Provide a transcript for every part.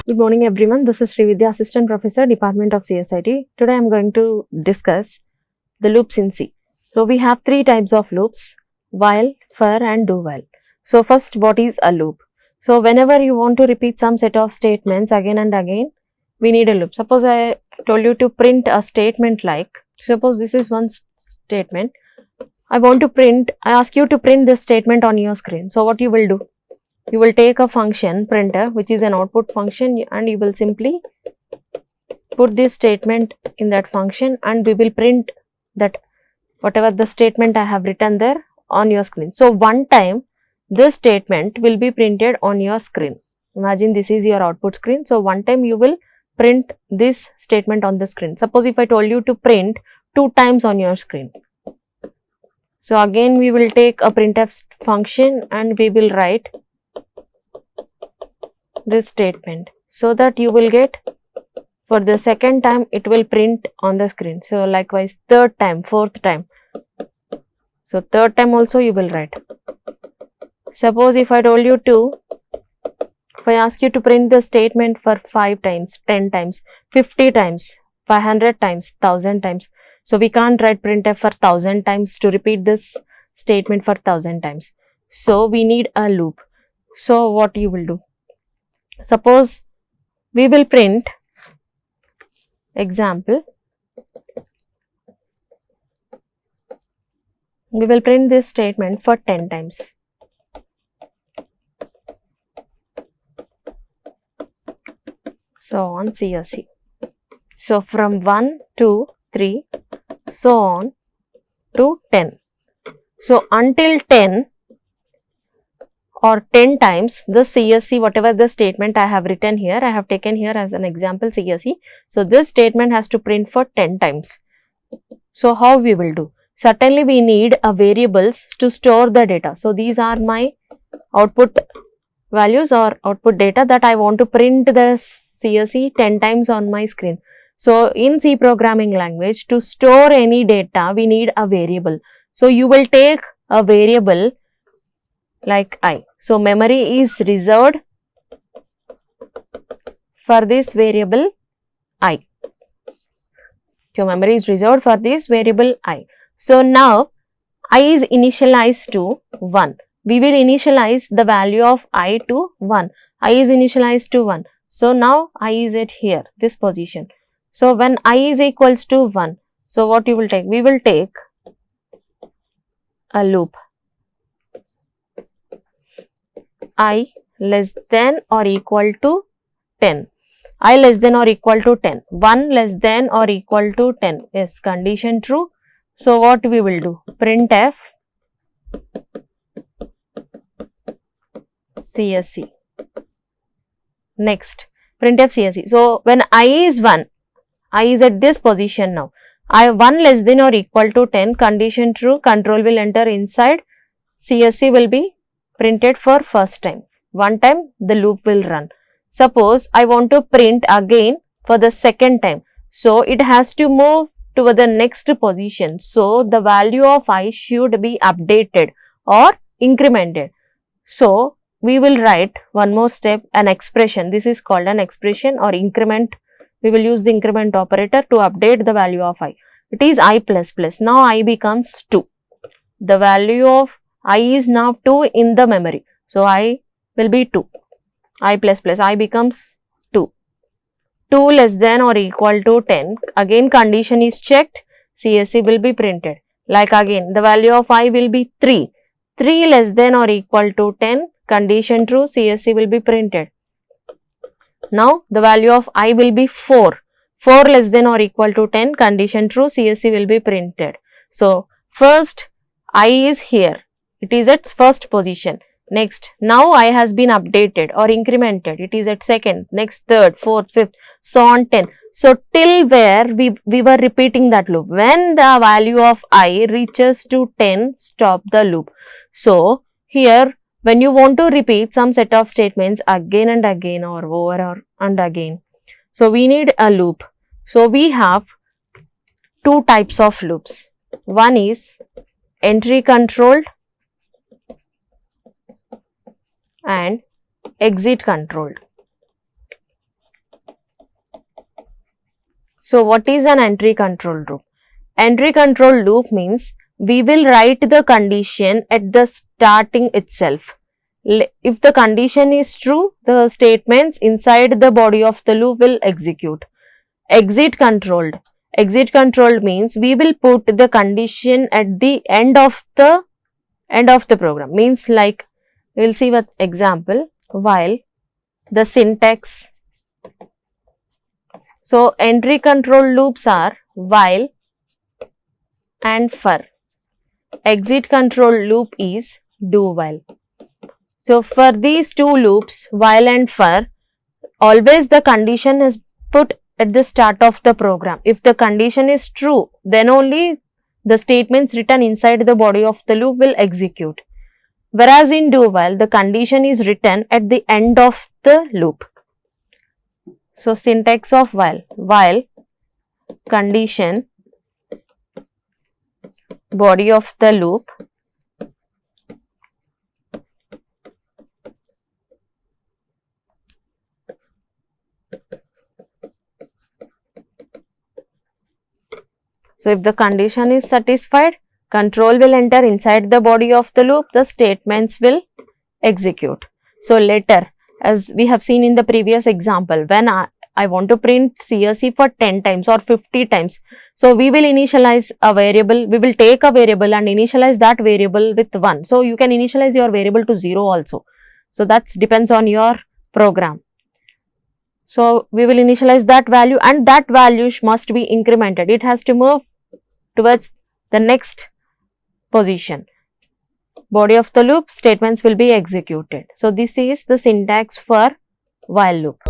Good morning everyone, this is Srividya, Assistant Professor, Department of CSIT. Today I am going to discuss the loops in C. So we have three types of loops, while, for and do while. So first, what is a loop? So whenever you want to repeat some set of statements again and again, we need a loop. Suppose I told you to print a statement like, suppose this is one statement. I ask you to print this statement on your screen. So what you will do? You will take a function printer, which is an output function, and you will simply put this statement in that function, and we will print that whatever the statement I have written there on your screen. So one time this statement will be printed on your screen. Imagine this is your output screen. So one time you will print this statement on the screen. Suppose if I told you to print 2 times on your screen. So again we will take a printf function and we will write this statement, so that you will get for the second time it will print on the screen. So likewise third time, fourth time. So third time also you will write. Suppose if I told you to, if I ask you to print the statement for 5 times, 10 times, 50 times, 500 times, 1000 times. So we can't write printf for 1000 times to repeat this statement for 1000 times. So we need a loop. So what you will do? Suppose we will print example, we will print this statement for 10 times. So on CSC. So from 1, 2, 3, so on to 10. So until 10 or 10 times the CSC, whatever the statement I have written here, I have taken here as an example CSC. So this statement has to print for 10 times. So how we will do? Certainly we need a variables to store the data. So these are my output values or output data that I want to print the CSC 10 times on my screen. So in C programming language, to store any data we need a variable. So you will take a variable like I. So memory is reserved for this variable I. So memory is reserved for this variable I. So now I is initialized to 1. We will initialize the value of I to 1. I is initialized to 1. So now I is at here, this position. So when I is equals to 1, so what you will take? We will take a loop. I less than or equal to 10. I less than or equal to 10. 1 less than or equal to 10. Yes, condition true. So what we will do? Printf CSC. Next, printf CSC. So when I is 1, I is at this position now. I 1 less than or equal to 10, condition true, control will enter inside, CSC will be printed for first time. One time the loop will run. Suppose I want to print again for the second time. So it has to move to the next position. So the value of I should be updated or incremented. So we will write one more step, an expression. This is called an expression or increment. We will use the increment operator to update the value of I. It is I plus plus. Now I becomes 2. The value of I is now 2 in the memory. So I will be 2. I plus plus, I becomes 2. 2 less than or equal to 10. Again condition is checked. CSC will be printed. Like again the value of I will be 3. 3 less than or equal to 10. Condition true. CSC will be printed. Now the value of I will be 4. 4 less than or equal to 10. Condition true. CSC will be printed. So first I is here. It is at first position. Next, now I has been updated or incremented. It is at second, next third, fourth, fifth, so on 10. So till where we were repeating that loop. When the value of I reaches to 10, stop the loop. So here when you want to repeat some set of statements again and again or over and again, so we need a loop. So we have 2 types of loops. One is entry controlled and exit controlled. So what is an entry control loop? Entry control loop means we will write the condition at the starting itself. If the condition is true, the statements inside the body of the loop will execute. Exit controlled. Exit controlled means we will put the condition at the end of the program. Means like we will see with example while the syntax. So entry control loops are while and for. Exit control loop is do while. So for these two loops, while and for, always the condition is put at the start of the program. If the condition is true, then only the statements written inside the body of the loop will execute. Whereas in do while, the condition is written at the end of the loop. So syntax of while condition body of the loop So if the condition is satisfied, control will enter inside the body of the loop, the statements will execute. So later, as we have seen in the previous example, when I want to print CSC for 10 times or 50 times, so we will initialize a variable, we will take a variable and initialize that variable with 1. So you can initialize your variable to 0 also. So that depends on your program. So we will initialize that value and that value must be incremented. It has to move towards the next position. Body of the loop, statements will be executed. So this is the syntax for while loop.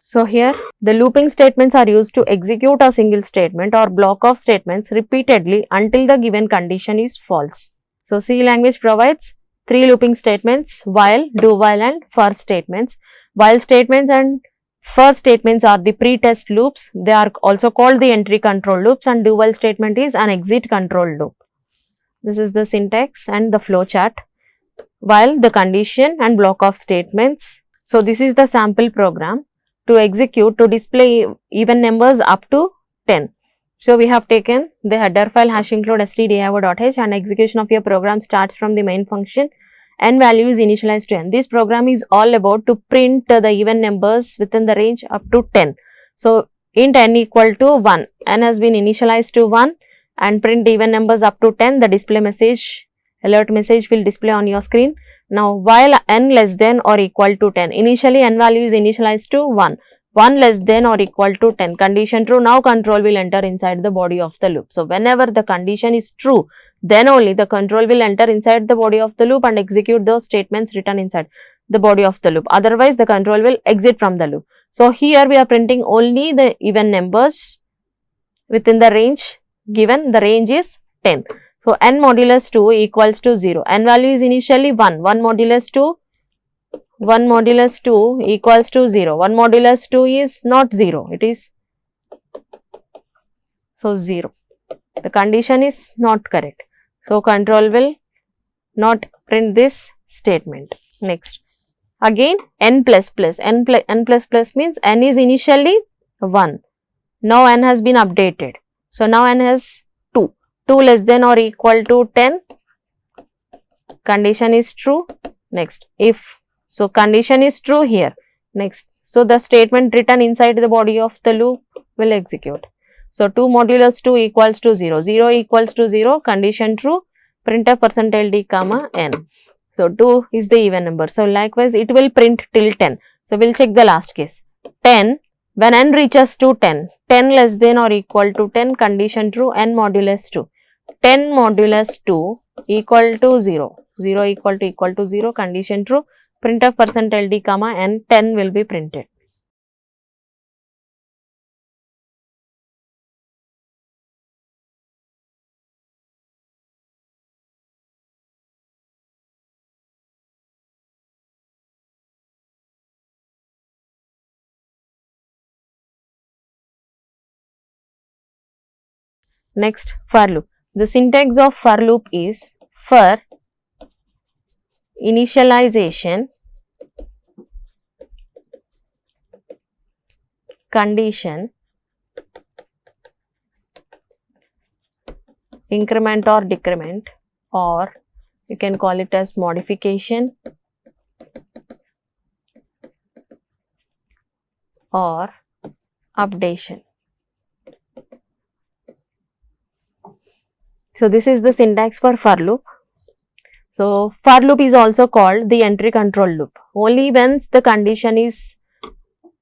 So here the looping statements are used to execute a single statement or block of statements repeatedly until the given condition is false. So C language provides 3 looping statements: while, do while and for statements. While statements and for statements are the pre-test loops. They are also called the entry control loops, and do while statement is an exit control loop. This is the syntax and the flow chart. While, the condition and block of statements. So this is the sample program to execute to display even numbers up to 10. So we have taken the header file hash include stdio.h and execution of your program starts from the main function and value is initialized to n. This program is all about to print the even numbers within the range up to 10. So int n equal to 1, n has been initialized to 1 and print even numbers up to 10. The display message, alert message will display on your screen. Now while n less than or equal to 10, initially n value is initialized to 1. 1 less than or equal to 10, condition true, now control will enter inside the body of the loop. So whenever the condition is true, then only the control will enter inside the body of the loop and execute those statements written inside the body of the loop. Otherwise the control will exit from the loop. So here we are printing only the even numbers within the range given. The range is 10. So n modulus 2 equals to 0. N value is initially 1. 1 modulus 2 equals to 0. 1 modulus 2 is not 0. It is so 0. The condition is not correct. So control will not print this statement. Next, again n plus plus. N plus plus means n is initially 1. Now n has been updated. So now n has 2. 2 less than or equal to 10. Condition is true. Next, if so, condition is true here. Next, so the statement written inside the body of the loop will execute. So 2 modulus 2 equals to 0. 0 equals to 0. Condition true. Printf %d comma n. So 2 is the even number. So likewise it will print till 10. So we'll check the last case. 10, when n reaches to 10. 10 less than or equal to 10. Condition true. N modulus 2. 10 modulus 2 equal to 0. 0 equal to 0. Condition true. Printf %ld comma n, 10 will be printed. Next, for loop. The syntax of for loop is for initialization condition increment or decrement, or you can call it as modification or updation. So this is the syntax for loop. So for loop is also called the entry control loop. Only once the condition is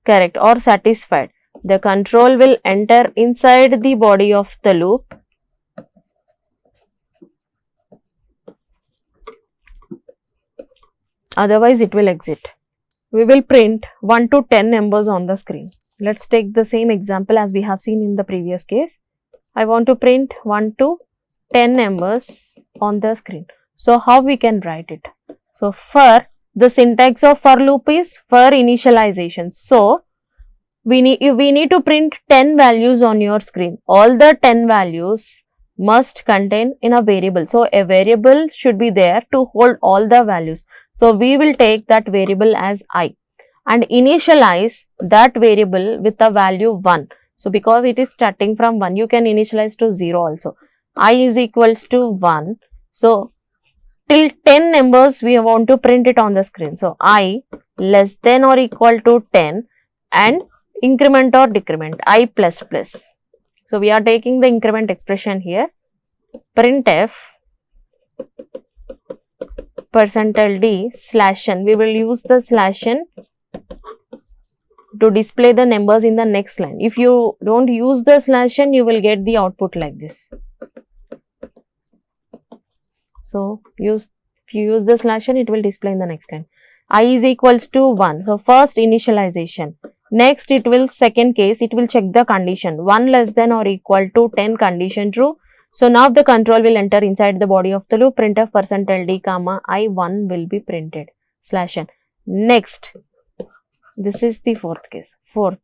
correct or satisfied, the control will enter inside the body of the loop. Otherwise it will exit. We will print 1 to 10 numbers on the screen. Let's take the same example as we have seen in the previous case. I want to print 1 to 10 numbers on the screen. So how we can write it? So for the syntax of for loop is for initialization. So we need to print 10 values on your screen. All the 10 values must contain in a variable. So a variable should be there to hold all the values. So we will take that variable as I and initialize that variable with the value 1. So because it is starting from 1, you can initialize to 0 also. I is equals to 1. So till 10 numbers we want to print it on the screen. So I less than or equal to 10 and increment or decrement I plus plus. So we are taking the increment expression here. Printf %d slash n. We will use the slash n to display the numbers in the next line. If you don't use the slash n, you will get the output like this. So if you use the slash n, it will display in the next line. I is equals to 1. So first initialization. Next it will, second case, it will check the condition 1 less than or equal to 10 condition true. So now the control will enter inside the body of the loop. Printf %d comma I1 will be printed slash n. Next, this is the fourth case. Fourth.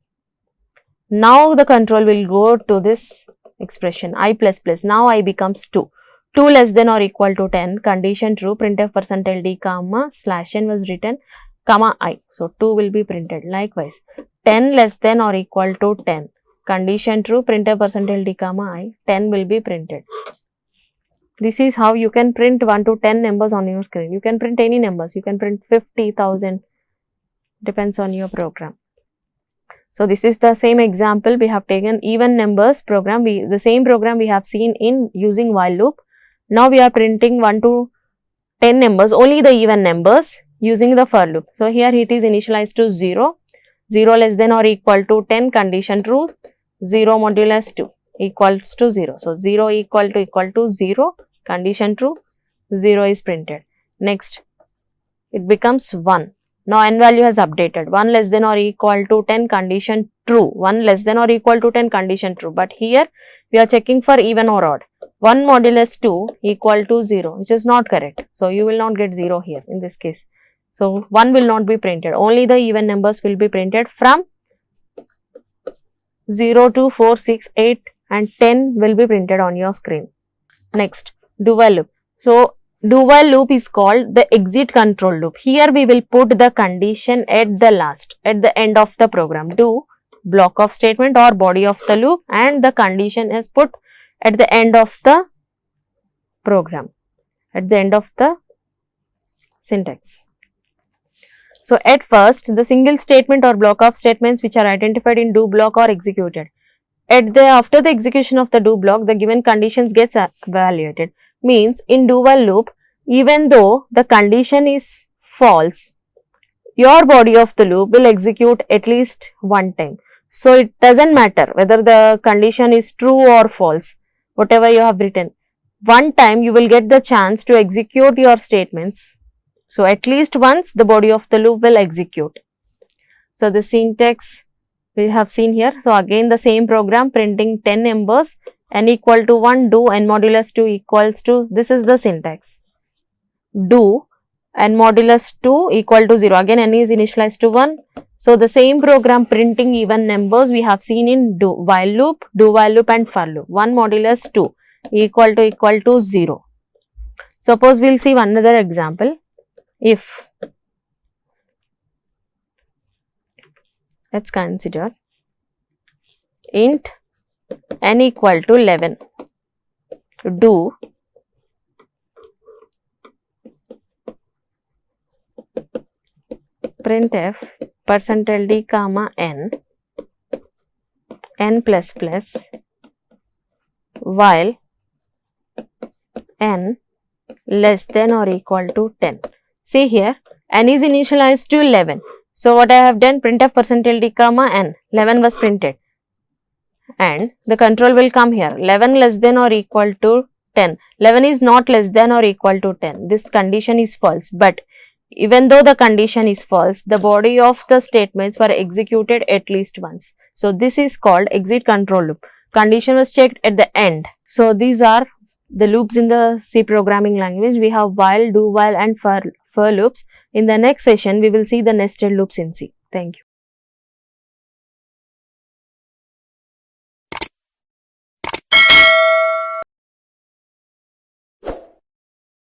Now the control will go to this expression I plus plus. Now I becomes 2. 2 less than or equal to 10 condition true. Printf %d comma slash n was written comma I. So 2 will be printed. Likewise, 10 less than or equal to 10 condition true. Printf %d comma I. 10 will be printed. This is how you can print 1 to 10 numbers on your screen. You can print any numbers. You can print 50,000. Depends on your program. So this is the same example. We have taken even numbers program. The same program we have seen in using while loop. Now we are printing 1 to 10 numbers, only the even numbers using the for loop. So here it is initialized to 0. 0 less than or equal to 10 condition true. 0 modulus 2 equals to 0. So 0 equal to 0 condition true. 0 is printed. Next, it becomes 1. Now n value has updated. 1 less than or equal to 10 condition true. 1 less than or equal to 10 condition true. But here we are checking for even or odd. 1 modulus 2 equal to 0, which is not correct. So you will not get 0 here in this case. So 1 will not be printed. Only the even numbers will be printed from 0 to 4, 6, 8 and 10 will be printed on your screen. Next, do while loop. So do while loop is called the exit control loop. Here we will put the condition at the end of the program. Do block of statement or body of the loop and the condition is put at the end of the program, at the end of the syntax. So at first, the single statement or block of statements which are identified in do block are executed. After the execution of the do block, the given conditions gets evaluated. Means in do while loop, even though the condition is false, your body of the loop will execute at least one time. So it doesn't matter whether the condition is true or false, whatever you have written. One time you will get the chance to execute your statements. So at least once the body of the loop will execute. So the syntax we have seen here. So again the same program, printing 10 numbers, n equal to 1, do n modulus 2 equals to, this is the syntax. Do n modulus 2 equal to 0. Again n is initialized to 1. So the same program printing even numbers we have seen in do while loop and for loop. 1 modulus 2 equal to 0. Suppose we'll see one another example. If let's consider int n equal to 11, do printf %d comma n plus plus while n less than or equal to 10. See here, n is initialized to 11. So what I have done, printf %d comma n, 11 was printed, and the control will come here, 11 less than or equal to 10. 11 is not less than or equal to 10. This condition is false, but even though the condition is false, the body of the statements were executed at least once. So this is called exit control loop. Condition was checked at the end. So these are the loops in the C programming language. We have while, do while and for loops. In the next session, we will see the nested loops in C. Thank you.